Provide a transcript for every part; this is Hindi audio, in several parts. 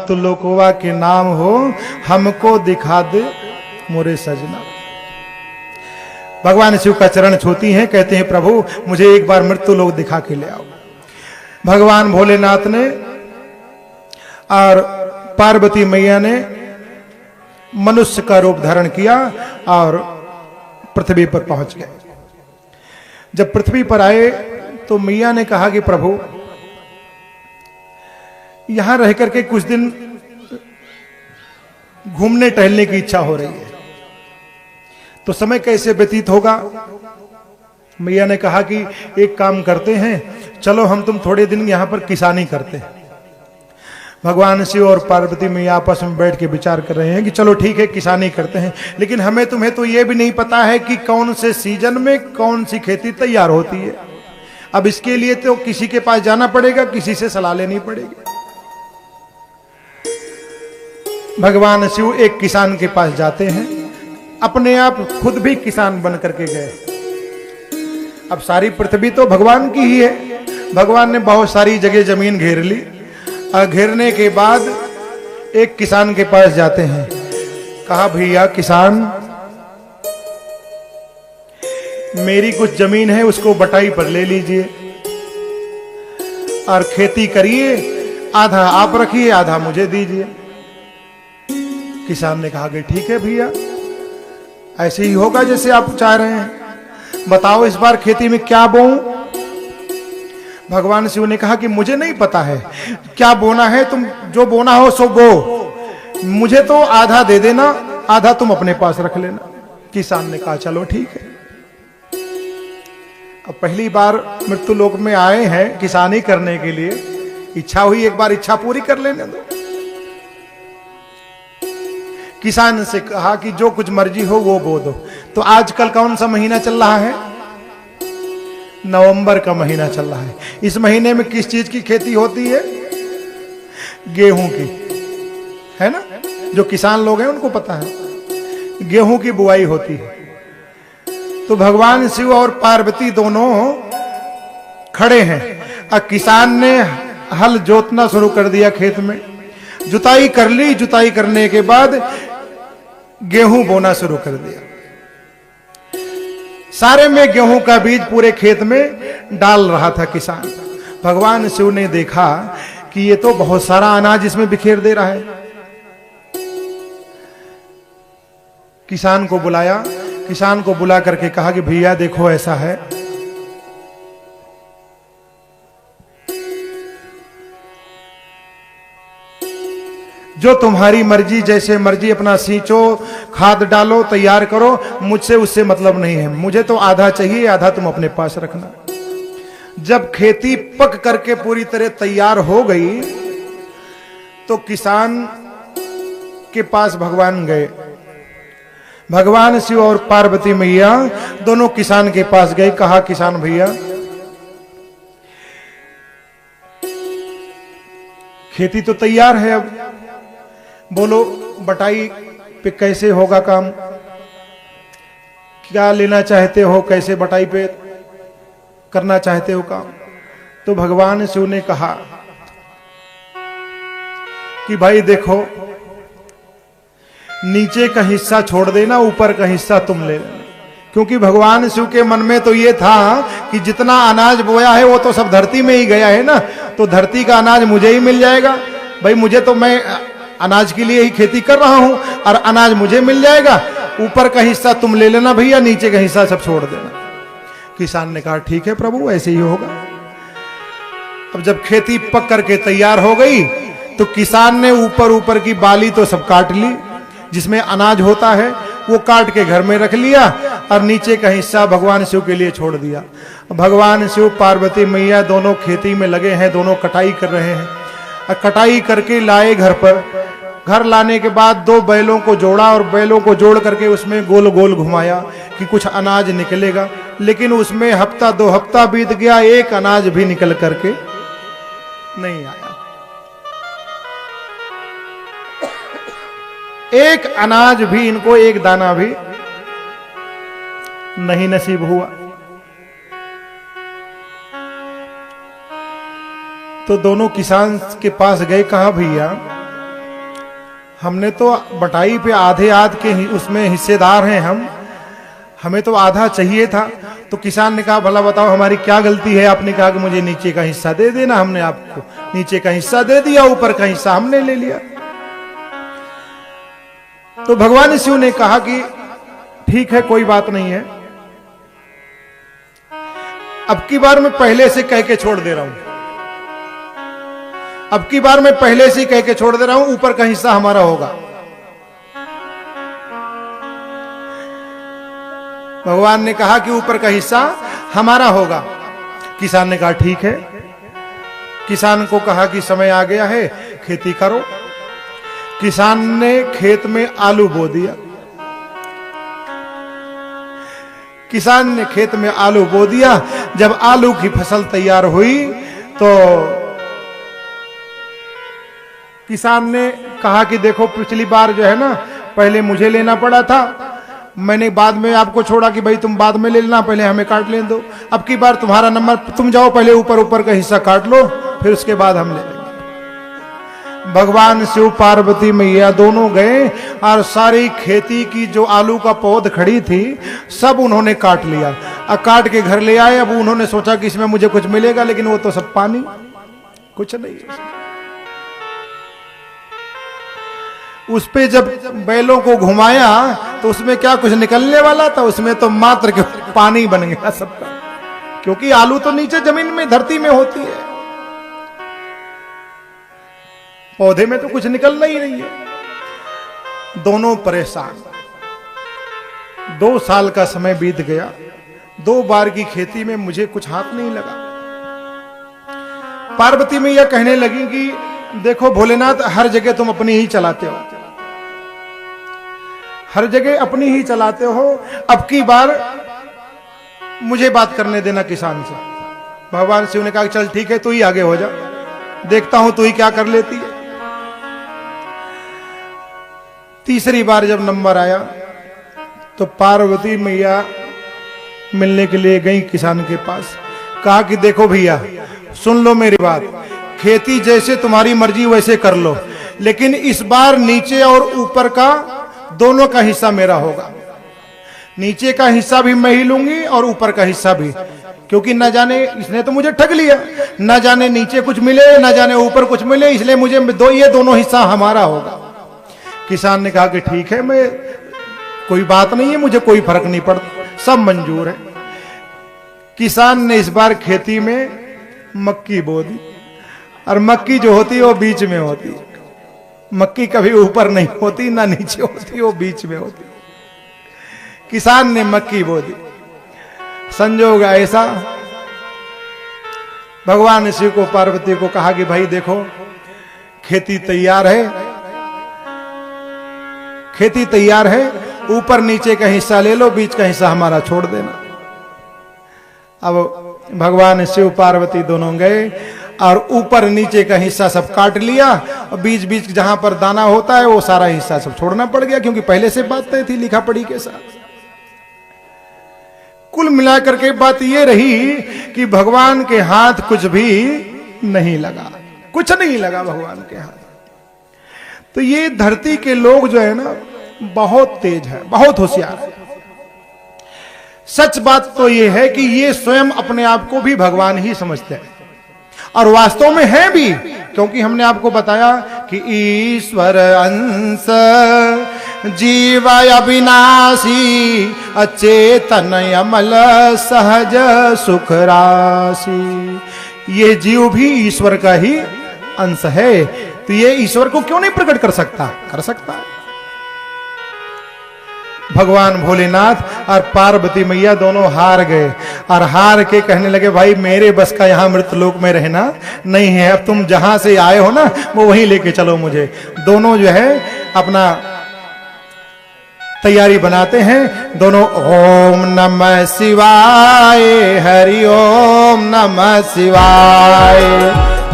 मृत्यु लोकवा के नाम हो, हमको दिखा दे मोरे सजना। भगवान शिव का चरण छूती हैं, कहते हैं प्रभु मुझे एक बार मृत्यु लोक दिखा के ले आओ। भगवान भोलेनाथ ने और पार्वती मैया ने मनुष्य का रूप धारण किया और पृथ्वी पर पहुंच गए। जब पृथ्वी पर आए तो मैया ने कहा कि प्रभु यहां रह करके कुछ दिन घूमने टहलने की इच्छा हो रही है, तो समय कैसे व्यतीत होगा। मैया ने कहा कि एक काम करते हैं, चलो हम तुम थोड़े दिन यहां पर किसानी करते हैं। भगवान शिव और पार्वती मैया आपस में बैठ के विचार कर रहे हैं कि चलो ठीक है किसानी करते हैं, लेकिन हमें तुम्हें तो यह भी नहीं पता है कि कौन से सीजन में कौन सी खेती तैयार होती है। अब इसके लिए तो किसी के पास जाना पड़ेगा, किसी से सलाह लेनी पड़ेगी। भगवान शिव एक किसान के पास जाते हैं, अपने आप खुद भी किसान बन करके गए। अब सारी पृथ्वी तो भगवान की ही है। भगवान ने बहुत सारी जगह जमीन घेर ली और घेरने के बाद एक किसान के पास जाते हैं। कहा भैया किसान, मेरी कुछ जमीन है उसको बटाई पर ले लीजिए और खेती करिए, आधा आप रखिए आधा मुझे दीजिए। किसान ने कहा कि ठीक है भैया, ऐसे ही होगा जैसे आप चाह रहे हैं। बताओ इस बार खेती में क्या बोऊं। भगवान शिव ने कहा कि मुझे नहीं पता है क्या बोना है, तुम जो बोना हो सो बो, मुझे तो आधा दे देना, आधा तुम अपने पास रख लेना। किसान ने कहा चलो ठीक है। अब पहली बार मृत्यु लोक में आए हैं किसानी करने के लिए, इच्छा हुई एक बार इच्छा पूरी कर लेने दो। किसान से कहा कि जो कुछ मर्जी हो वो बो दो। तो आजकल कौन सा महीना चल रहा है? नवंबर का महीना चल रहा है। इस महीने में किस चीज की खेती होती है? गेहूं की, है ना। जो किसान लोग हैं उनको पता है, गेहूं की बुआई होती है। तो भगवान शिव और पार्वती दोनों खड़े हैं और किसान ने हल जोतना शुरू कर दिया, खेत में जुताई कर ली। जुताई करने के बाद गेहूं बोना शुरू कर दिया। सारे में गेहूं का बीज पूरे खेत में डाल रहा था किसान। भगवान शिव ने देखा कि ये तो बहुत सारा अनाज इसमें बिखेर दे रहा है। किसान को बुलाया, किसान को बुला करके कहा कि भैया देखो ऐसा है, जो तुम्हारी मर्जी, जैसे मर्जी अपना सींचो, खाद डालो, तैयार करो, मुझसे उससे मतलब नहीं है। मुझे तो आधा चाहिए, आधा तुम अपने पास रखना। जब खेती पक करके पूरी तरह तैयार हो गई तो किसान के पास भगवान गए। भगवान शिव और पार्वती मैया दोनों किसान के पास गए। कहा किसान भैया खेती तो तैयार है, अब बोलो बटाई पे कैसे होगा काम, क्या लेना चाहते हो, कैसे बटाई पे करना चाहते हो काम। तो भगवान शिव ने कहा कि भाई देखो, नीचे का हिस्सा छोड़ देना, ऊपर का हिस्सा तुम ले लेना। क्योंकि भगवान शिव के मन में तो ये था कि जितना अनाज बोया है वो तो सब धरती में ही गया है ना, तो धरती का अनाज मुझे ही मिल जाएगा। भाई मुझे तो, मैं अनाज के लिए ही खेती कर रहा हूं और अनाज मुझे मिल जाएगा, ऊपर का हिस्सा तुम ले लेना भैया, नीचे का हिस्सा सब छोड़ देना। किसान ने कहा ठीक है प्रभु, ऐसे ही होगा। अब जब खेती पक करके तैयार हो गई तो किसान ने ऊपर ऊपर की बाली तो सब काट ली, जिसमें अनाज होता है वो काट के घर में रख लिया और नीचे का हिस्सा भगवान शिव के लिए छोड़ दिया। भगवान शिव पार्वती मैया दोनों खेती में लगे हैं, दोनों कटाई कर रहे हैं। और कटाई करके लाए घर पर। घर लाने के बाद दो बैलों को जोड़ा और बैलों को जोड़ करके उसमें गोल गोल घुमाया कि कुछ अनाज निकलेगा, लेकिन उसमें हफ्ता दो हफ्ता बीत गया, एक अनाज भी निकल करके नहीं आया। एक अनाज भी इनको, एक दाना भी नहीं नसीब हुआ। तो दोनों किसान के पास गए, कहा भैया हमने तो बटाई पे आधे आध के उसमें हिस्सेदार हैं हम, हमें तो आधा चाहिए था। तो किसान ने कहा भला बताओ हमारी क्या गलती है? आपने कहा कि मुझे नीचे का हिस्सा दे देना। हमने आपको नीचे का हिस्सा दे दिया, ऊपर का हिस्सा हमने ले लिया। तो भगवान शिव ने कहा कि ठीक है, कोई बात नहीं है, अब की बार मैं पहले से कह के छोड़ दे रहा हूं, अब की बार मैं पहले से कह के छोड़ दे रहा हूं, ऊपर का हिस्सा हमारा होगा। भगवान ने कहा कि ऊपर का हिस्सा हमारा होगा। किसान ने कहा ठीक है। किसान को कहा कि समय आ गया है, खेती करो। किसान ने खेत में आलू बो दिया। किसान ने खेत में आलू बो दिया। जब आलू की फसल तैयार हुई तो किसान ने कहा कि देखो पिछली बार जो है ना, पहले मुझे लेना पड़ा था, मैंने बाद में आपको छोड़ा कि भाई तुम बाद में ले लेना, पहले हमें काट लेने दो। अब की बार तुम्हारा नंबर, तुम जाओ पहले ऊपर का हिस्सा काट लो, फिर उसके बाद हम ले लेंगे। भगवान शिव पार्वती मैया दोनों गए और सारी खेती की जो आलू का पौध खड़ी थी सब उन्होंने काट लिया और काट के घर ले आए। अब उन्होंने सोचा कि इसमें मुझे कुछ मिलेगा, लेकिन वो तो सब पानी, कुछ नहीं है। उस पे जब बैलों को घुमाया तो उसमें क्या कुछ निकलने वाला था? उसमें तो मात्र के पानी बन गया सबका, क्योंकि आलू तो नीचे जमीन में, धरती में होती है, पौधे में तो कुछ निकलना ही नहीं है। दोनों परेशान। 2 साल का समय बीत गया, 2 बार की खेती में मुझे कुछ हाथ नहीं लगा। पार्वती मैया कहने लगी कि देखो भोलेनाथ, हर जगह तुम अपनी ही चलाते हो, हर जगह अपनी ही चलाते हो, अब की बार मुझे बात करने देना किसान से। भगवान शिव ने कहा चल ठीक है, तू ही आगे हो जा, देखता हूं तू ही क्या कर लेती है। तीसरी बार जब नंबर आया तो पार्वती मैया मिलने के लिए गई किसान के पास। कहा कि देखो भैया, सुन लो मेरी बात, खेती जैसे तुम्हारी मर्जी वैसे कर लो, लेकिन इस बार नीचे और ऊपर का दोनों का हिस्सा मेरा होगा। नीचे का हिस्सा भी मैं ही लूंगी और ऊपर का हिस्सा भी, क्योंकि न जाने इसने तो मुझे ठग लिया, न जाने नीचे कुछ मिले न जाने ऊपर कुछ मिले, इसलिए मुझे ये दोनों हिस्सा हमारा होगा। किसान ने कहा कि ठीक है, मैं, कोई बात नहीं है, मुझे कोई फर्क नहीं पड़ता, सब मंजूर है। किसान ने इस बार खेती में मक्की बो दी, और मक्की जो होती है वो बीच में होती है। मक्की कभी ऊपर नहीं होती ना नीचे होती, वो बीच में होती। किसान ने मक्की बो दी। संजोग ऐसा, भगवान शिव को पार्वती को कहा कि भाई देखो, खेती तैयार है, खेती तैयार है, ऊपर नीचे का हिस्सा ले लो, बीच का हिस्सा हमारा छोड़ देना। अब भगवान शिव पार्वती दोनों गए और ऊपर नीचे का हिस्सा सब काट लिया, और बीच बीच जहां पर दाना होता है वो सारा हिस्सा सब छोड़ना पड़ गया, क्योंकि पहले से बात तय थी लिखा पढ़ी के साथ। कुल मिलाकर के बात ये रही कि भगवान के हाथ कुछ भी नहीं लगा, कुछ नहीं लगा भगवान के हाथ। तो ये धरती के लोग जो है ना, बहुत तेज है, बहुत होशियार है। सच बात तो ये है कि ये स्वयं अपने आप को भी भगवान ही समझते हैं, और वास्तव में है भी, क्योंकि हमने आपको बताया कि ईश्वर अंश जीव अविनाशी, अचेतन अमल सहज सुख राशि। ये जीव भी ईश्वर का ही अंश है, तो ये ईश्वर को क्यों नहीं प्रकट कर सकता? कर सकता है। भगवान भोलेनाथ और पार्वती मैया दोनों हार गए, और हार के कहने लगे भाई मेरे बस का यहां मृतलोक में रहना नहीं है, अब तुम जहां से आए हो ना वो वहीं लेके चलो मुझे। दोनों जो है अपना तैयारी बनाते हैं, दोनों ओम नमः शिवाय, हरि ओम नमः शिवाय,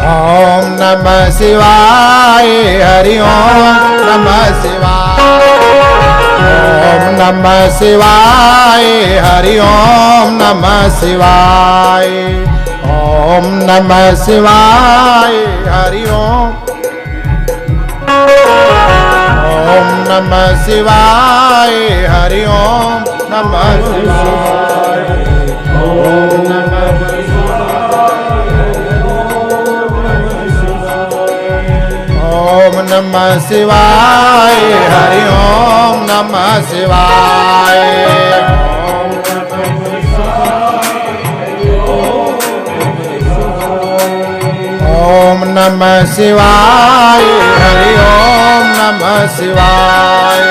ओम नमः शिवाय, हरि ओम नमः शिवाय, ओम नमः शिवाय, हरि ओम नमः शिवाय, ओम नमः शिवाय, हरि ओम, शिवाय हरि ओम नमः शिवाय ओम नमः ओम नमः शिवाय हरि ओम नमः शिवाय ओम नमः शिवाय हरि ओम नमः शिवाय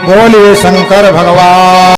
बोलिए शंकर भगवान।